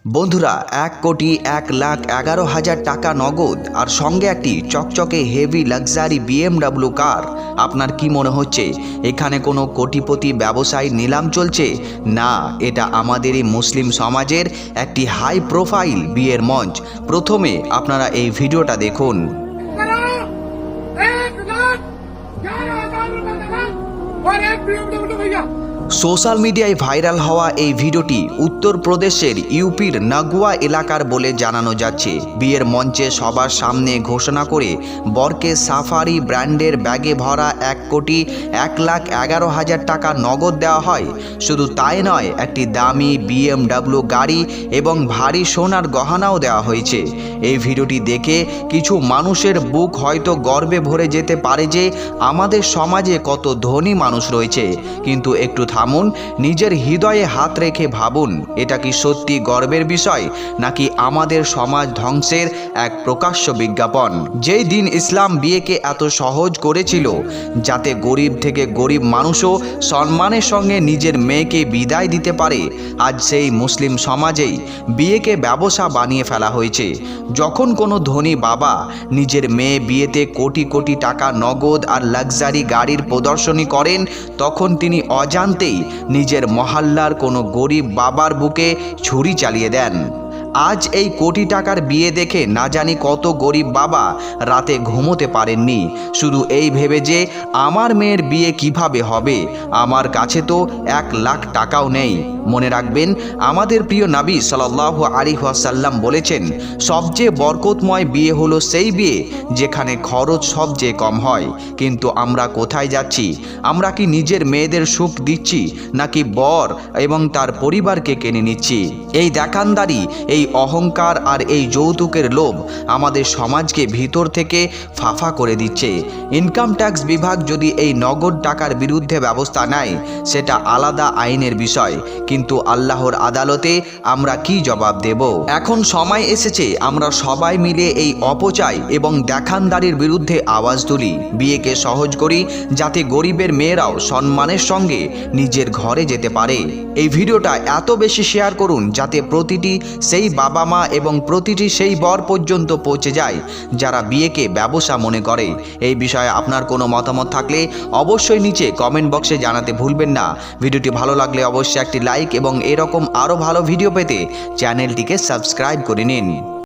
বন্ধুরা ১,১,১১,০০০ টাকা নগদ আর সঙ্গে একটি চকচকে হেভি লাক্সারি BMW কার। আপনার কি মনে হচ্ছে এখানে কোনো কোটিপতি ব্যবসায়ী নিলাম চলছে? না, এটা আমাদেরই মুসলিম সমাজের একটি হাই প্রোফাইল বিয়ের মঞ্চ। প্রথমে আপনারা এই ভিডিওটা দেখুন। সোশ্যাল মিডিয়ায় ভাইরাল হওয়া এই ভিডিওটি উত্তরপ্রদেশের ইউপির নাগুয়া এলাকার বলে জানানো যাচ্ছে। বিয়ের মঞ্চে সবার সামনে ঘোষণা করে বরকে সাফারি ব্র্যান্ডের ব্যাগে ভরা ১,১,১১,০০০ টাকা নগদ দেওয়া হয়। শুধু তাই নয়, একটি দামি BMW গাড়ি এবং ভারী সোনার গহনাও দেওয়া হয়েছে। এই ভিডিওটি দেখে কিছু মানুষের বুক হয়তো গর্বে ভরে যেতে পারে যে আমাদের সমাজে কত ধনী মানুষ রয়েছে, কিন্তু একটু থামুন, নিজের হৃদয়ে হাত রেখে ভাবুন, এটা কি সত্যি গর্বের বিষয় নাকি আমাদের সমাজ ধ্বংসের এক প্রকাশ্য বিজ্ঞাপন? যেই দিন ইসলাম বিয়েকে এত সহজ করেছিল যাতে গরিব থেকে গরিব মানুষও সম্মানের সঙ্গে নিজের মেয়েকে বিদায় দিতে পারে, আজ সেই মুসলিম সমাজেই বিয়েকে ব্যবসা বানিয়ে ফেলা হয়েছে। যখন কোনো ধনী বাবা নিজের মেয়ে বিয়েতে কোটি কোটি টাকা নগদ আর লাক্সারি গাড়ির প্রদর্শনী করেন, তখন তিনি অজান্তেই নিজের মহল্লার কোনো গরিব বাবার বুকে ছুরি চালিয়ে দেন। আজ এই কোটি টাকার বিয়ে দেখে না জানি কত গরিব বাবা রাতে ঘুমোতে পারেননি, শুধু এই ভেবে যে আমার মেয়ের বিয়ে কিভাবে হবে, আমার কাছে তো 1,00,000 টাকাও নেই। মনে রাখবেন, আমাদের প্রিয় নবী সাল্লাল্লাহু আলাইহি ওয়াসাল্লাম বলেছেন, সবচেয়ে বরকতময় বিয়ে হলো সেই বিয়ে যেখানে খরচ সবচেয়ে কম হয়। কিন্তু আমরা কোথায় যাচ্ছি? আমরা কি নিজের মেয়েদের সুখ দিচ্ছি নাকি বর এবং তার পরিবারকে কিনে নিচ্ছি? এই দেখানদারি, এই অহংকার আর এই যৌতুকের লোভ আমাদের সমাজকে ভিতর থেকে ফাফা করে দিচ্ছে। ইনকাম ট্যাক্স বিভাগ যদি এই নগদ টাকার বিরুদ্ধে ব্যবস্থা নেয়, সেটা আলাদা আইনের বিষয়, কিন্তু আল্লাহর আদালতে আমরা কি জবাব দেব? এখন সময় এসেছে আমরা সবাই মিলে এই অপচয় এবং দেখানদারির বিরুদ্ধে আওয়াজ তুলি। বিয়েকে সহজ করি যাতে গরিবের মেয়েরাও সম্মানের সঙ্গে নিজের ঘরে যেতে পারে। এই ভিডিওটা এত বেশি শেয়ার করুন যাতে প্রতিটি সেই বাবা মা এবং প্রতিটি সেই বর পর্যন্ত পৌঁছে যায় যারা বিয়েকে ব্যবসা মনে করে। এই বিষয়ে আপনার কোনো মতামত থাকলে অবশ্যই নিচে কমেন্ট বক্সে জানাতে ভুলবেন না। ভিডিওটি ভালো লাগলে অবশ্যই একটি লাইক এবং এরকম আরও ভালো ভিডিও পেতে চ্যানেলটিকে সাবস্ক্রাইব করে নিন।